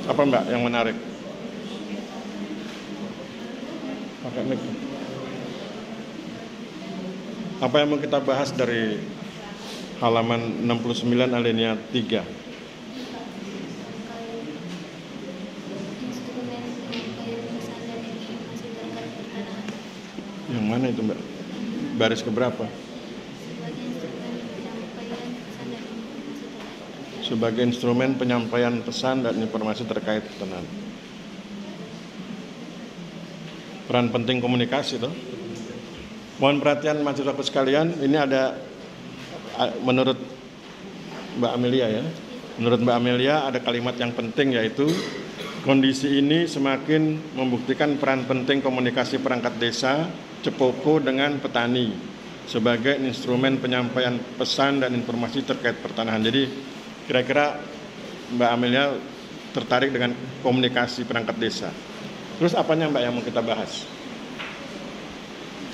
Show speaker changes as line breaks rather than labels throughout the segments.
Apa Mbak yang menarik? Pakai mic. Apa yang mau kita bahas dari halaman 69 alinea 3? Yang mana itu Mbak? Baris keberapa? Sebagai instrumen penyampaian pesan dan informasi terkait pesanan. Peran penting komunikasi toh. Mohon perhatian mahasiswa sekalian, ini ada menurut Mbak Amelia ya. Menurut Mbak Amelia ada kalimat yang penting, yaitu kondisi ini semakin membuktikan peran penting komunikasi perangkat desa Cepoko dengan petani sebagai instrumen penyampaian pesan dan informasi terkait pertanahan. Jadi kira-kira Mbak Amelia tertarik dengan komunikasi perangkat desa. Terus apanya Mbak yang mau kita bahas?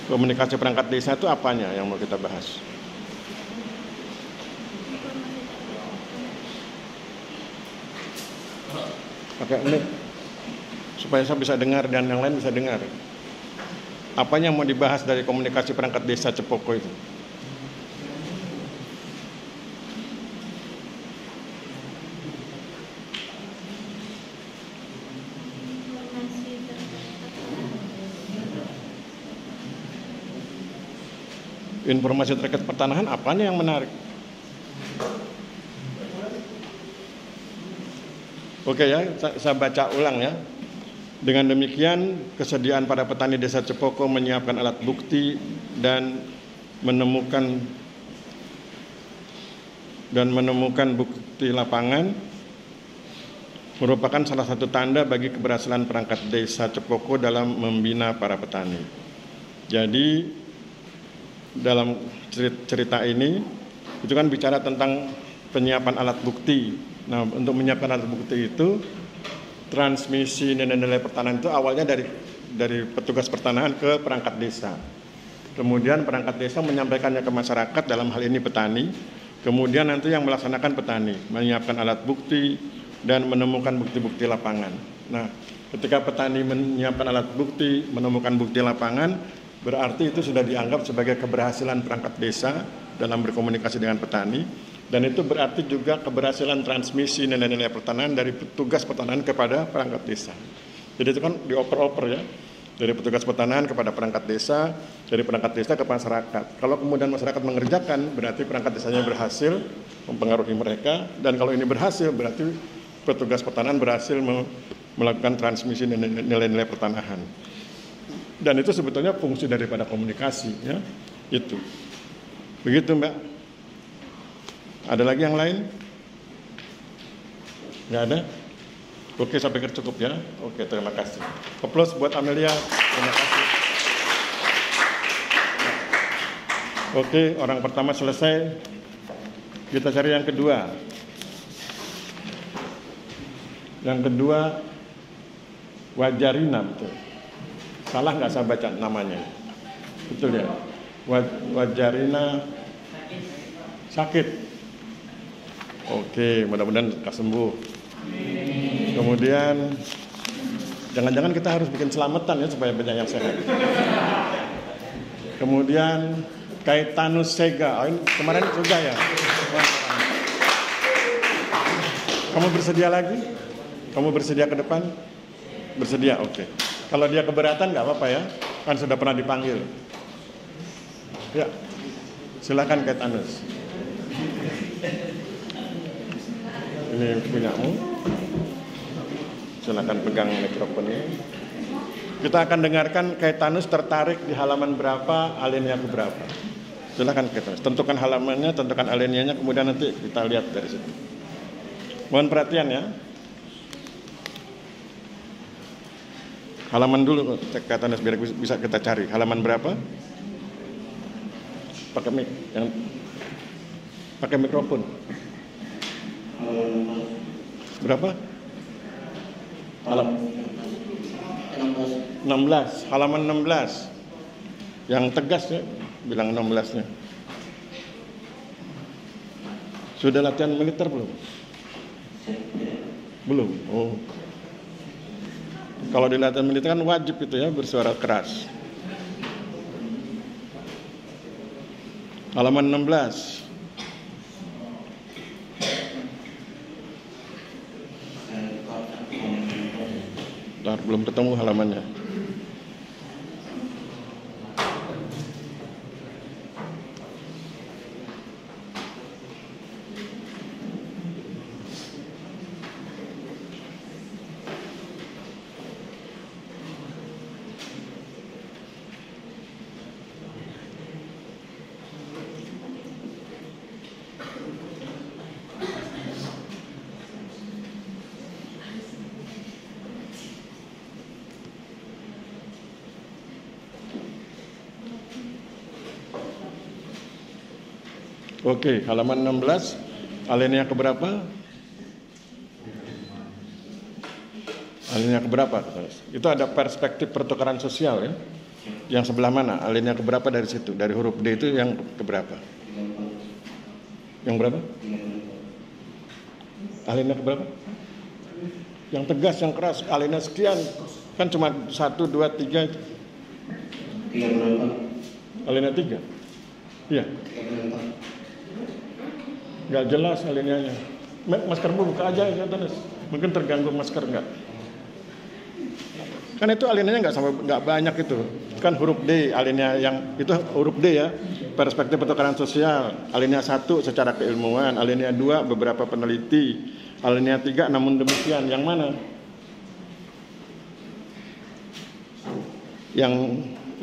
Komunikasi perangkat desa itu apanya yang mau kita bahas? Pakai mic supaya saya bisa dengar dan yang lain bisa dengar. Apanya yang mau dibahas dari komunikasi perangkat desa Cepoko itu? Informasi terkait pertanahan, apanya yang menarik? Oke ya, saya baca ulang ya. Dengan demikian, kesediaan pada petani desa Cepoko menyiapkan alat bukti dan menemukan bukti lapangan merupakan salah satu tanda bagi keberhasilan perangkat desa Cepoko dalam membina para petani. Jadi dalam cerita ini itu kan bicara tentang penyiapan alat bukti. Nah, untuk menyiapkan alat bukti itu, transmisi nilai-nilai pertanahan itu awalnya dari petugas pertanahan ke perangkat desa. Kemudian perangkat desa menyampaikannya ke masyarakat, dalam hal ini petani. Kemudian nanti yang melaksanakan petani, menyiapkan alat bukti dan menemukan bukti-bukti lapangan. Nah, ketika petani menyiapkan alat bukti, menemukan bukti lapangan, berarti itu sudah dianggap sebagai keberhasilan perangkat desa dalam berkomunikasi dengan petani, dan itu berarti juga keberhasilan transmisi nilai-nilai pertanahan dari petugas pertanahan kepada perangkat desa. Jadi itu kan dioper-oper ya, dari petugas pertanahan kepada perangkat desa, dari perangkat desa ke masyarakat. Kalau kemudian masyarakat mengerjakan, berarti perangkat desanya berhasil mempengaruhi mereka, dan kalau ini berhasil, berarti petugas pertanahan berhasil melakukan transmisi nilai-nilai pertanahan. Dan itu sebetulnya fungsi daripada komunikasi ya, itu. Begitu Mbak. Ada lagi yang lain? Nggak ada? Oke, saya pikir cukup ya. Oke, terima kasih. Aplaus buat Amelia. Terima kasih. Oke, orang pertama selesai. Kita cari yang kedua. Yang kedua, Wajarina, betul. Salah nggak saya baca namanya? Betul ya? Wajarina sakit. Oke, mudah-mudahan sembuh. Kemudian jangan-jangan kita harus bikin selamatan ya supaya banyak yang sehat. Kemudian Kaitanus Sega. Oh, ini kemarin juga ya. Kamu bersedia lagi? Kamu bersedia ke depan? Bersedia, oke. Kalau dia keberatan nggak apa-apa ya, kan sudah pernah dipanggil. Ya, silakan Kaitanus. Ini punyamu. Silakan pegang mikrofonnya. Kita akan dengarkan Kaitanus tertarik di halaman berapa, alinea ke berapa. Silakan Kaitanus. Tentukan halamannya, tentukan alineanya, kemudian nanti kita lihat dari situ. Mohon perhatian ya. Halaman dulu Kaitanus biar bisa kita cari. Halaman berapa? Pakai mic, yang pakai mikrofon. Berapa? Halaman 16. Halaman 16. Yang tegas ya, bilang 16-nya. Sudah latihan militer belum? Belum. Oh. Kalau di latihan militer kan wajib itu ya bersuara keras. Halaman 16. Bentar, belum ketemu halamannya. Oke, halaman 16, alinea keberapa? Alinea keberapa? Itu ada perspektif pertukaran sosial ya. Yang sebelah mana? Alinea keberapa dari situ? Dari huruf D itu yang keberapa? Yang berapa? Alinea keberapa? Yang tegas, yang keras, alinea sekian. Kan cuma 1, 2, 3. Alinea 3? Iya. Nggak jelas alineanya. Maskermu buka aja ya, Tanes. Mungkin terganggu masker nggak? Kan itu alineanya nggak banyak itu. Kan huruf D alinea yang itu huruf D ya. Perspektif pertukaran sosial. Alinea 1 secara keilmuan. Alinea 2 beberapa peneliti. Alinea 3 namun demikian. Yang mana? Yang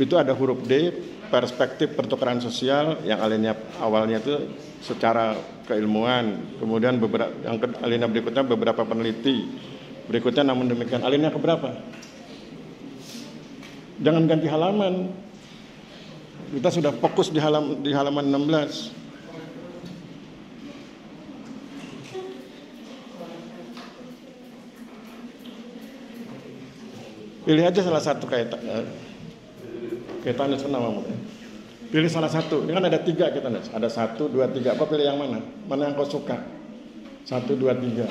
itu ada huruf D perspektif pertukaran sosial yang alinea awalnya itu secara keilmuan, kemudian yang alinea berikutnya beberapa peneliti, berikutnya namun demikian. Alinea keberapa? Jangan ganti halaman. Kita sudah fokus di halaman 16. Pilih aja salah satu kaitannya namamu. Pilih salah satu. Ini kan ada 3 kita nih. Ada 1, 2, 3. Kau pilih yang mana? Mana yang kau suka? 1, 2, 3.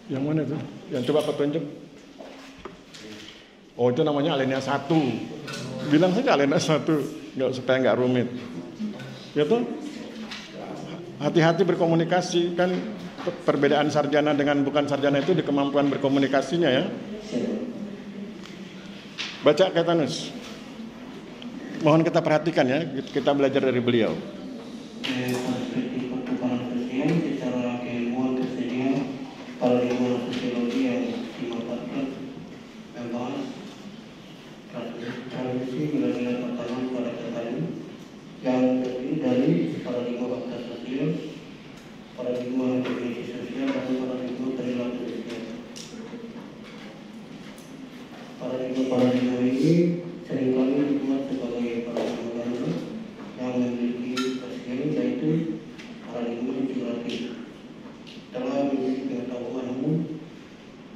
Yang mana itu? Yang coba kau tunjuk. Oh, itu namanya alinea 1. Bilang saja alinea 1, supaya nggak rumit. Ya tuh. Hati-hati berkomunikasi, kan perbedaan sarjana dengan bukan sarjana itu di kemampuan berkomunikasinya ya. Baca Kaitanus. Mohon kita perhatikan ya, kita belajar dari beliau.
Perspektif pertukaran sosial secara keilmuan tersedia paradigma sosiologi yang dimanfaatkan membahas transisi nilai-nilai pertahanan pada petani yang terdiri dari paradigma fakta sosial, paradigma definisi sosial, dan paradigma perilaku sosial. Paradigma ini seringkali dibuat sebagai paradigma baru yang memiliki presiden, yaitu paradigma integratif. Telah menjadi pengetahuan umum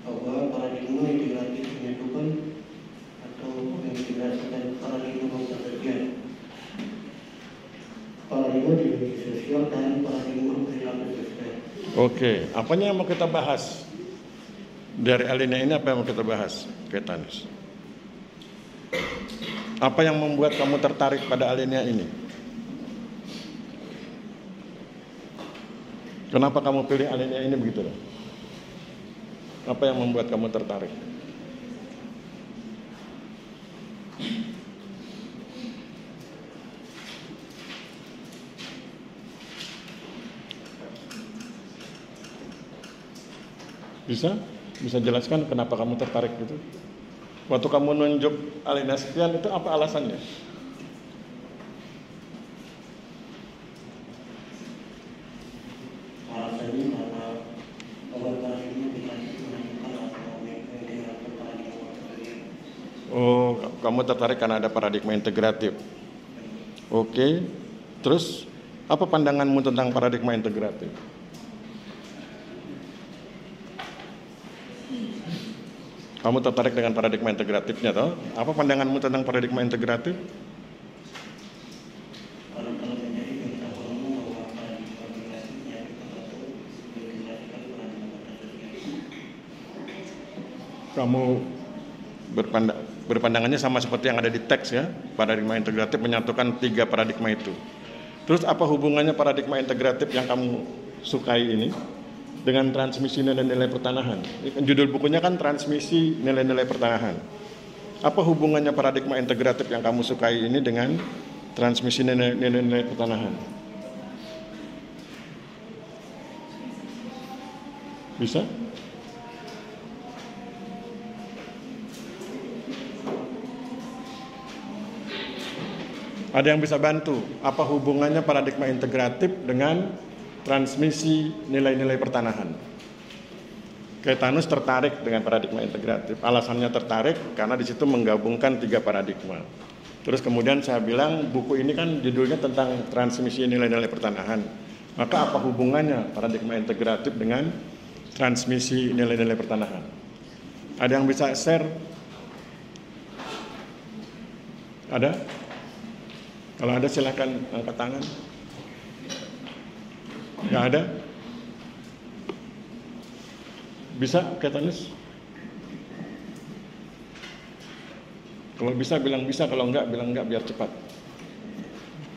bahwa paradigma integratif menyatukan atau mengintegrasikan paradigma fakta sosial, paradigma definisi sosial, dan paradigma perilaku sosial.
Oke, apanya yang mau kita bahas? Dari alinea ini apa yang mau kita bahas, Kaitanus? Apa yang membuat kamu tertarik pada alinea ini? Kenapa kamu pilih alinea ini begitu? Apa yang membuat kamu tertarik? Bisa jelaskan kenapa kamu tertarik gitu? Waktu kamu nunjuk alinea sekian itu apa alasannya?
Alasannya karena paradigma integratif menentukan atau mengintegrasikan paradigma sosial.
Oh, kamu tertarik karena ada paradigma integratif. Oke. Terus apa pandanganmu tentang paradigma integratif? Kamu tertarik dengan paradigma integratifnya, toh? Apa pandanganmu tentang paradigma integratif?
Kalau menjadi pengetahuan bahwa paradigma integratif menyatukan atau
kamu berpandangannya sama seperti yang ada di teks ya, paradigma integratif menyatukan 3 paradigma itu. Terus apa hubungannya paradigma integratif yang kamu sukai ini dengan transmisi nilai-nilai pertanahan? Judul bukunya kan transmisi nilai-nilai pertanahan. Apa hubungannya paradigma integratif yang kamu sukai ini dengan transmisi nilai-nilai pertanahan? Bisa? Ada yang bisa bantu? Apa hubungannya paradigma integratif dengan transmisi nilai-nilai pertanahan? Kaitanus tertarik dengan paradigma integratif. Alasannya tertarik karena di situ menggabungkan 3 paradigma. Terus kemudian saya bilang buku ini kan judulnya tentang transmisi nilai-nilai pertanahan. Maka apa hubungannya paradigma integratif dengan transmisi nilai-nilai pertanahan? Ada yang bisa share? Ada? Kalau ada silakan angkat tangan. Nggak ada? Bisa, Kaitanus? Kalau bisa bilang bisa, kalau enggak bilang enggak biar cepat.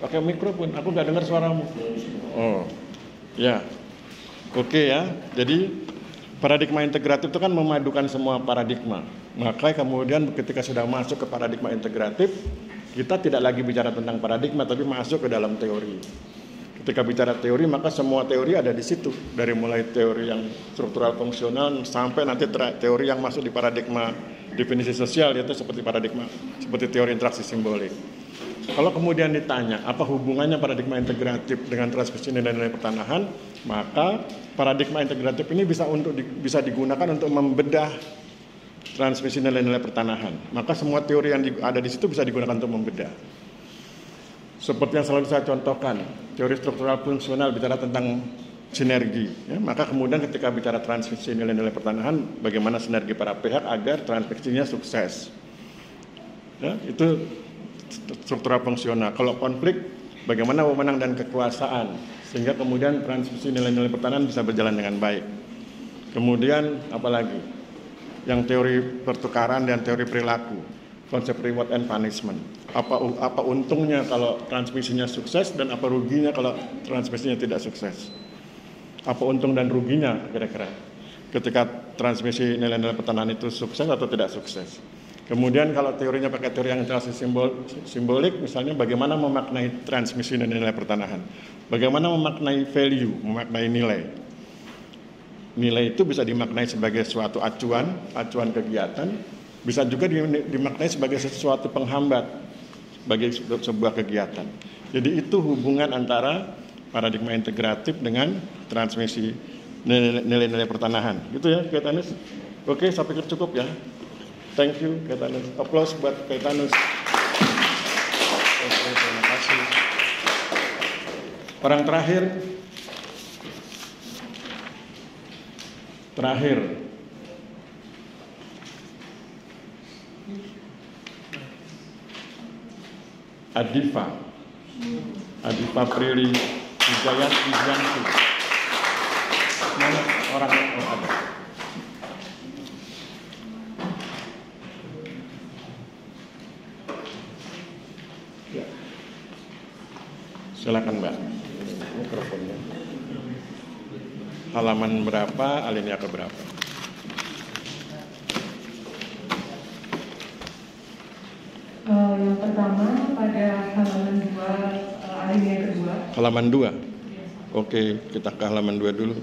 Pakai mikrofon, aku nggak dengar suaramu. Oh, ya. Oke ya. Jadi paradigma integratif itu kan memadukan semua paradigma. Maka kemudian ketika sudah masuk ke paradigma integratif, kita tidak lagi bicara tentang paradigma, tapi masuk ke dalam teori. Ketika bicara teori, maka semua teori ada di situ. Dari mulai teori yang struktural fungsional, sampai nanti teori yang masuk di paradigma definisi sosial, yaitu seperti paradigma, seperti teori interaksi simbolik. Kalau kemudian ditanya, apa hubungannya paradigma integratif dengan transmisi nilai-nilai pertanahan, maka paradigma integratif ini bisa digunakan untuk membedah transmisi nilai-nilai pertanahan. Maka semua teori yang ada di situ bisa digunakan untuk membedah. Seperti yang selalu saya contohkan, teori struktural fungsional bicara tentang sinergi. Ya, maka kemudian ketika bicara transmisi nilai-nilai pertanahan, bagaimana sinergi para pihak agar transmisinya sukses. Ya, itu struktural fungsional. Kalau konflik, bagaimana wewenang dan kekuasaan, sehingga kemudian transmisi nilai-nilai pertanahan bisa berjalan dengan baik. Kemudian apalagi? Yang teori pertukaran dan teori perilaku, konsep reward and punishment. Apa untungnya kalau transmisinya sukses dan apa ruginya kalau transmisinya tidak sukses? Apa untung dan ruginya kira-kira ketika transmisi nilai-nilai pertanahan itu sukses atau tidak sukses? Kemudian kalau teorinya pakai teori yang interaksi simbolik, misalnya bagaimana memaknai transmisi nilai-nilai pertanahan? Bagaimana memaknai value, memaknai nilai? Nilai itu bisa dimaknai sebagai suatu acuan kegiatan, bisa juga dimaknai sebagai sesuatu penghambat bagi sebuah kegiatan. Jadi itu hubungan antara paradigma integratif dengan transmisi nilai-nilai pertanahan. Gitu ya, Kaitanus? Oke, saya pikir cukup ya. Thank you, Kaitanus. Applause buat Kaitanus. Oke, terima kasih. Orang terakhir. Adifa Prilly Wijayanti. Mana orang ada? Ya. Silakan Mbak. Mikrofonnya. Halaman berapa, alinea ke berapa?
Yang pertama pada halaman 2, alinea kedua.
Halaman 2? Oke, kita ke halaman 2 dulu.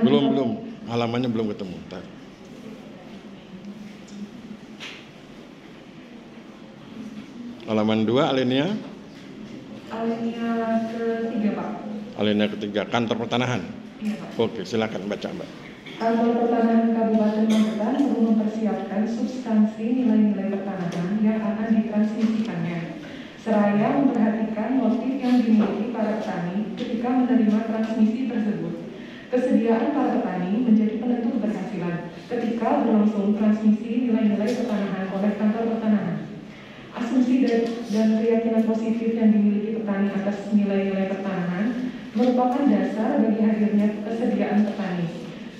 Belum. Halamannya belum ketemu. Ntar. Halaman 2, alinea?
Alinea ketiga, Pak.
Alinea ketiga, kantor pertanahan?
Iya, Pak.
Oke, silakan baca, Mbak.
Kantor Pertanahan Kabupaten Magetan perlu mempersiapkan substansi nilai-nilai pertanahan yang akan ditransmisikannya, seraya memperhatikan motif yang dimiliki para petani ketika menerima transmisi tersebut. Kesediaan para petani menjadi penentu keberhasilan ketika berlangsung transmisi nilai-nilai pertanahan oleh kantor pertanahan. Asumsi dan keyakinan positif yang dimiliki petani atas nilai-nilai pertanahan merupakan dasar bagi hadirnya kesediaan petani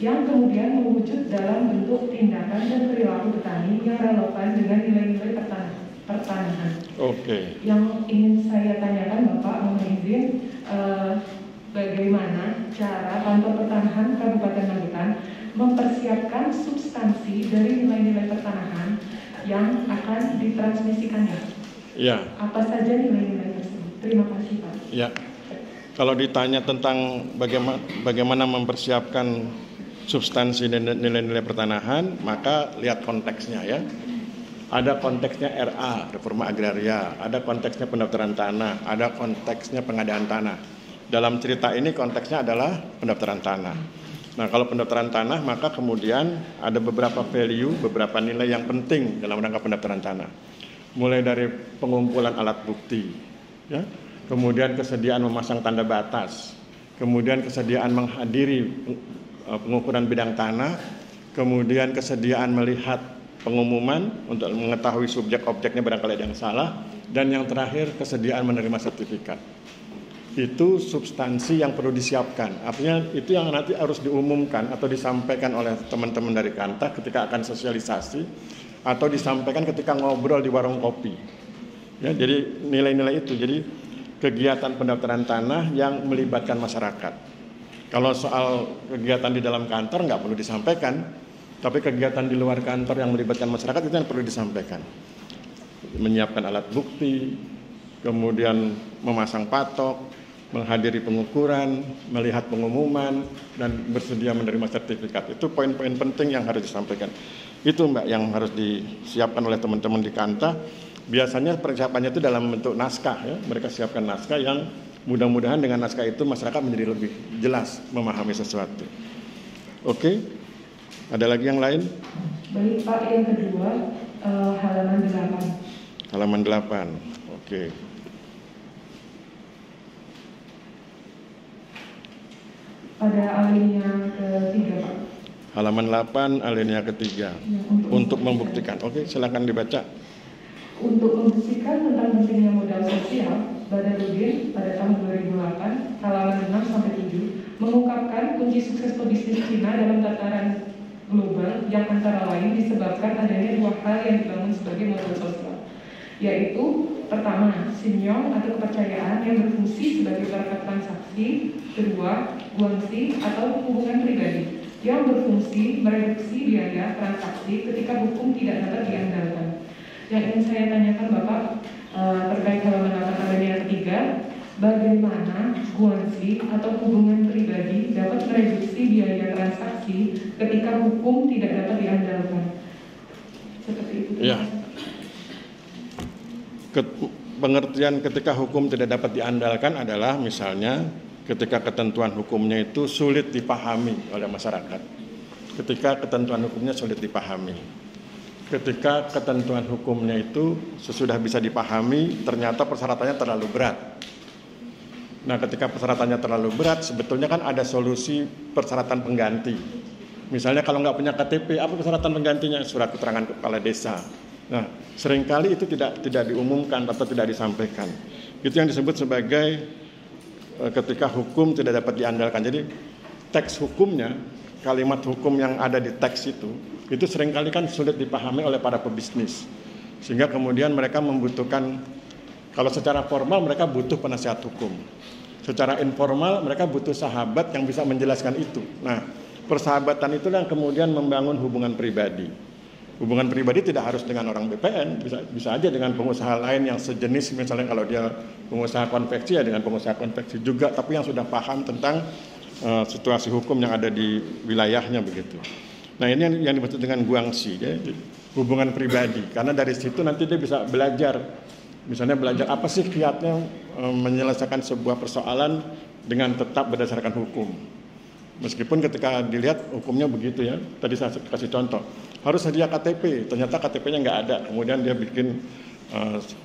yang kemudian mewujud dalam bentuk tindakan dan perilaku petani yang relevan dengan nilai-nilai pertanahan.
Oke.
Yang ingin saya tanyakan Bapak, mohon izin, bagaimana cara kantor pertanahan Kabupaten Magetan mempersiapkan substansi dari nilai-nilai pertanahan yang akan ditransmisikannya?
Ya.
Apa saja nilai-nilai tersebut? Terima kasih Pak.
Ya. Kalau ditanya tentang bagaimana mempersiapkan substansi dan nilai-nilai pertanahan, maka lihat konteksnya ya. Ada konteksnya RA, reforma agraria, ada konteksnya pendaftaran tanah, ada konteksnya pengadaan tanah. Dalam cerita ini konteksnya adalah pendaftaran tanah. Nah, kalau pendaftaran tanah, maka kemudian ada beberapa value, beberapa nilai yang penting dalam rangka pendaftaran tanah. Mulai dari pengumpulan alat bukti, ya, kemudian kesediaan memasang tanda batas, kemudian kesediaan menghadiri pengukuran bidang tanah, kemudian kesediaan melihat pengumuman untuk mengetahui subjek objeknya barangkali ada yang salah, dan yang terakhir kesediaan menerima sertifikat. Itu substansi yang perlu disiapkan. Artinya itu yang nanti harus diumumkan atau disampaikan oleh teman-teman dari Kanta ketika akan sosialisasi atau disampaikan ketika ngobrol di warung kopi. Ya, jadi nilai-nilai itu. Jadi kegiatan pendaftaran tanah yang melibatkan masyarakat. Kalau soal kegiatan di dalam kantor nggak perlu disampaikan, tapi kegiatan di luar kantor yang melibatkan masyarakat itu yang perlu disampaikan. Menyiapkan alat bukti, kemudian memasang patok, menghadiri pengukuran, melihat pengumuman, dan bersedia menerima sertifikat. Itu poin-poin penting yang harus disampaikan. Itu Mbak yang harus disiapkan oleh teman-teman di Kanta. Biasanya persiapannya itu dalam bentuk naskah ya. Mereka siapkan naskah yang mudah-mudahan dengan naskah itu masyarakat menjadi lebih jelas memahami sesuatu. Oke, ada lagi yang lain?
Baik Pak, yang kedua halaman 8.
Halaman 8, oke.
Pada alinea ketiga Pak.
Halaman 8, alinea ketiga.
Ya,
untuk membuktikan. Oke, silakan dibaca.
Untuk membuktikan tentang pentingnya modal sosial, Badarudin pada tahun 2008, halaman 6-7, mengungkapkan kunci sukses pebisnis Cina dalam tataran global yang antara lain disebabkan adanya dua hal yang dibangun sebagai modal sosial, yaitu pertama, sinyong atau kepercayaan yang berfungsi sebagai perangkat transaksi, kedua, guangxi atau hubungan pribadi yang berfungsi mereduksi biaya transaksi ketika hukum tidak dapat diandalkan. Yang ingin saya tanyakan Bapak terkait halaman 8 alinea ketiga, bagaimana guangxi atau hubungan pribadi dapat mereduksi biaya transaksi ketika hukum tidak dapat diandalkan? Seperti itu.
Ya. Pengertian ketika hukum tidak dapat diandalkan adalah misalnya ketika ketentuan hukumnya itu sulit dipahami oleh masyarakat. Ketika ketentuan hukumnya sulit dipahami. Ketika ketentuan hukumnya itu sesudah bisa dipahami, ternyata persyaratannya terlalu berat. Nah, ketika persyaratannya terlalu berat, sebetulnya kan ada solusi persyaratan pengganti. Misalnya kalau nggak punya KTP, apa persyaratan penggantinya? Surat keterangan kepala desa. Nah, seringkali itu tidak diumumkan atau tidak disampaikan. Itu yang disebut sebagai ketika hukum tidak dapat diandalkan. Jadi teks hukumnya, kalimat hukum yang ada di teks itu seringkali kan sulit dipahami oleh para pebisnis. Sehingga kemudian mereka membutuhkan, kalau secara formal mereka butuh penasihat hukum. Secara informal mereka butuh sahabat yang bisa menjelaskan itu. Nah, persahabatan itulah yang kemudian membangun hubungan pribadi. Hubungan pribadi tidak harus dengan orang BPN, bisa aja dengan pengusaha lain yang sejenis, misalnya kalau dia pengusaha konveksi ya dengan pengusaha konveksi juga, tapi yang sudah paham tentang situasi hukum yang ada di wilayahnya begitu. Nah, ini yang dimaksud dengan guangxi, ya, hubungan pribadi. Karena dari situ nanti dia bisa belajar, misalnya belajar apa sih kiatnya menyelesaikan sebuah persoalan dengan tetap berdasarkan hukum. Meskipun ketika dilihat hukumnya begitu ya, tadi saya kasih contoh, harus sedia KTP, ternyata KTP-nya nggak ada, kemudian dia bikin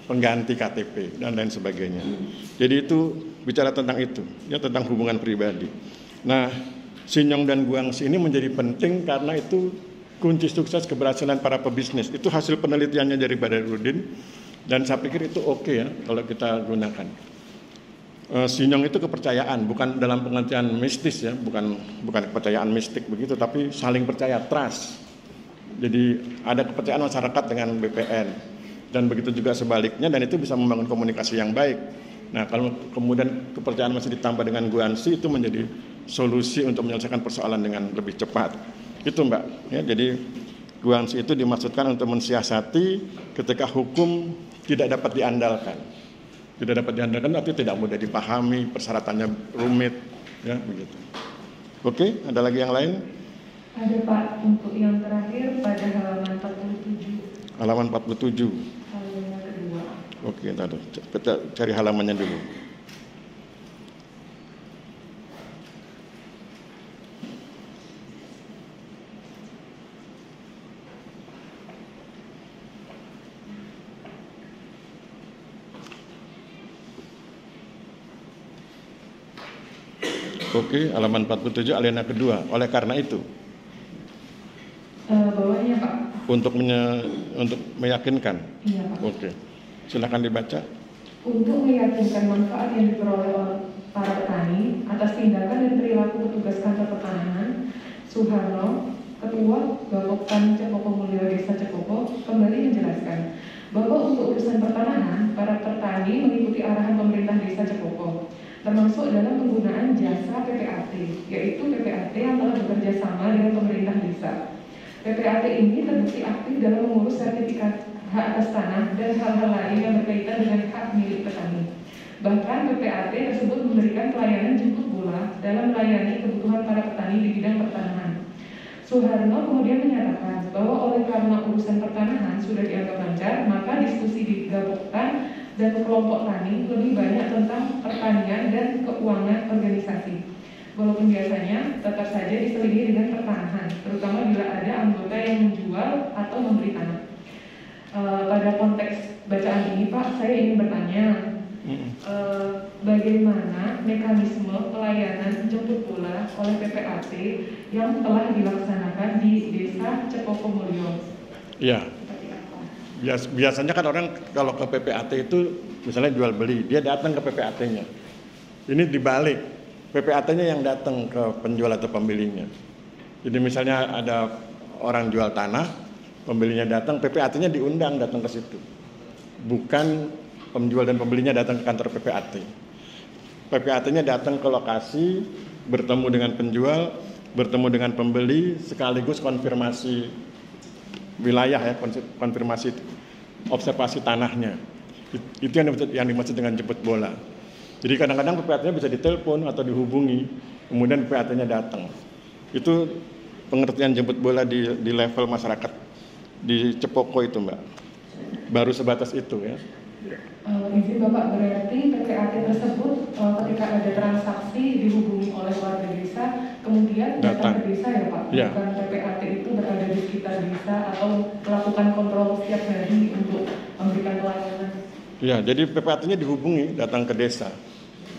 pengganti KTP dan lain sebagainya. Jadi itu bicara tentang itu, ya, tentang hubungan pribadi. Nah, sinyong dan guangxi ini menjadi penting karena itu kunci sukses keberhasilan para pebisnis. Itu hasil penelitiannya dari Badarudin dan saya pikir itu oke ya kalau kita gunakan. Sinyong itu kepercayaan, bukan dalam pengertian mistis ya, bukan kepercayaan mistik begitu, tapi saling percaya, trust. Jadi ada kepercayaan masyarakat dengan BPN dan begitu juga sebaliknya, dan itu bisa membangun komunikasi yang baik. Nah, kalau kemudian kepercayaan masih ditambah dengan guansi, itu menjadi solusi untuk menyelesaikan persoalan dengan lebih cepat. Itu Mbak. Ya, jadi guansi itu dimaksudkan untuk mensiasati ketika hukum tidak dapat diandalkan. Tidak dapat diandalkan artinya tidak mudah dipahami, persyaratannya rumit, ya begitu. Oke, ada lagi yang lain?
Ada Pak, untuk yang terakhir pada halaman 47.
Halaman 47.
Halaman kedua.
Oke, kita cari halamannya dulu. Oke, halaman 47 alinea kedua. Oleh karena itu,
bawahnya Pak.
untuk meyakinkan.
Iya Pak.
Oke, silakan dibaca.
Untuk meyakinkan manfaat yang diperoleh oleh para petani atas tindakan dan perilaku petugas kantor pertanahan, Suharno, Ketua Gapoktan Cepoko Mulyo Desa Cepoko, kembali menjelaskan bahwa untuk urusan pertanahan, para petani mengikuti arahan pemerintah Desa Cepoko, termasuk dalam penggunaan jasa PPAT, yaitu PPAT yang telah bekerja sama dengan pemerintah desa. PPAT ini terbukti aktif dalam mengurus sertifikat hak atas tanah dan hal-hal lain yang berkaitan dengan hak milik petani. Bahkan PPAT tersebut memberikan pelayanan jemput bola dalam melayani kebutuhan para petani di bidang pertanahan. Suharno kemudian menyatakan bahwa oleh karena urusan pertanahan sudah dianggap lancar, maka diskusi di Gapoktan dan kelompok tani lebih banyak tentang pertanian dan keuangan organisasi. Walaupun biasanya tetap saja diselingi dengan pertanahan, terutama bila ada anggota yang menjual atau memberi tanah. Pada konteks bacaan ini Pak, saya ingin bertanya, bagaimana mekanisme pelayanan jemput bola oleh PPAT yang telah dilaksanakan di Desa Cepoko Mulyo?
Iya. Biasanya kan orang kalau ke PPAT itu misalnya jual beli, dia datang ke PPAT-nya. Ini dibalik, PPAT-nya yang datang ke penjual atau pembelinya. Jadi misalnya ada orang jual tanah, pembelinya datang, PPAT-nya diundang datang ke situ. Bukan penjual dan pembelinya datang ke kantor PPAT. PPAT-nya datang ke lokasi, bertemu dengan penjual, bertemu dengan pembeli, sekaligus konfirmasi wilayah ya, konfirmasi observasi tanahnya. Itu yang dimaksud dengan jemput bola. Jadi kadang-kadang PPAT-nya bisa ditelepon atau dihubungi, kemudian PPAT-nya datang. Itu pengertian jemput bola di level masyarakat di Cepoko itu Mbak. Baru sebatas itu ya.
Izin Bapak, berarti PPAT tersebut ketika ada transaksi dihubungi oleh warga desa, kemudian datang ke desa ya Pak? Ya. Bukan PPAT itu berada di sekitar desa atau melakukan kontrol setiap hari untuk memberikan pelayanan? Ya, jadi PPAT-nya dihubungi datang ke desa.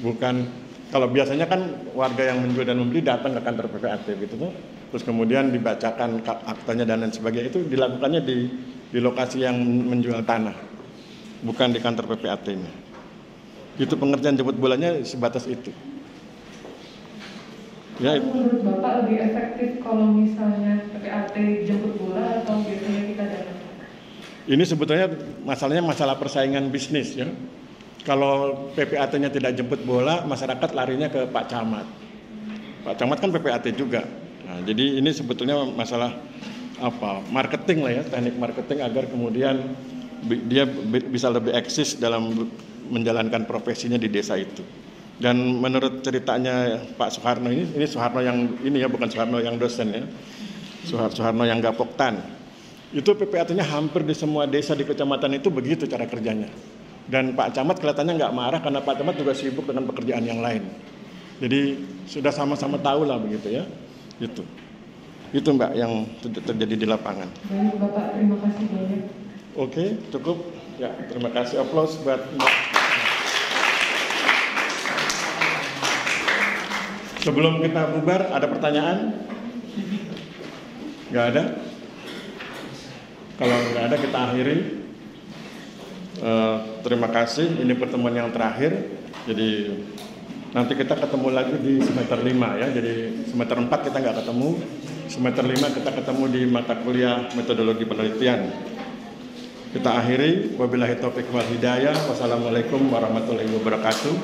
Bukan, kalau biasanya kan warga yang menjual dan membeli datang ke kantor PPAT gitu tuh. Terus kemudian dibacakan aktanya dan lain sebagainya, itu dilakukannya di lokasi yang menjual tanah. Bukan di kantor PPAT-nya. Itu pengertian jemput bolanya sebatas itu. Ya, menurut Bapak lebih efektif kalau misalnya PPAT jemput bola atau biasanya kita datang? Ini sebetulnya masalahnya masalah persaingan bisnis ya. Kalau PPAT-nya tidak jemput bola, masyarakat larinya ke Pak Camat. Pak Camat kan PPAT juga. Nah, jadi ini sebetulnya masalah marketing lah ya, teknik marketing agar kemudian dia bisa lebih eksis dalam menjalankan profesinya di desa itu. Dan menurut ceritanya Pak Suharno ini Suharno yang ini ya, bukan Suharno yang dosen ya, Suharno yang Gapoktan. Itu PPAT-nya hampir di semua desa di kecamatan itu begitu cara kerjanya. Dan Pak Camat kelihatannya nggak marah karena Pak Camat juga sibuk dengan pekerjaan yang lain. Jadi sudah sama-sama tahu lah begitu ya. Itu Mbak yang terjadi di lapangan. Baik Bapak, terima kasih banyak. Oke, cukup. Ya, terima kasih. Aplaus buat Mbak. Sebelum kita bubar, ada pertanyaan? Nggak ada? Kalau nggak ada, kita akhiri. Terima kasih. Ini pertemuan yang terakhir. Jadi
Nanti kita ketemu lagi di semester 5 ya. Jadi semester 4 kita nggak ketemu. Semester 5 kita ketemu di mata kuliah metodologi penelitian. Kita akhiri. Wabillahi taufiq wal hidayah. Wassalamualaikum warahmatullahi wabarakatuh.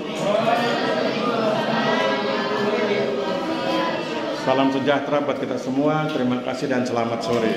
Salam sejahtera buat kita semua. Terima kasih dan selamat sore.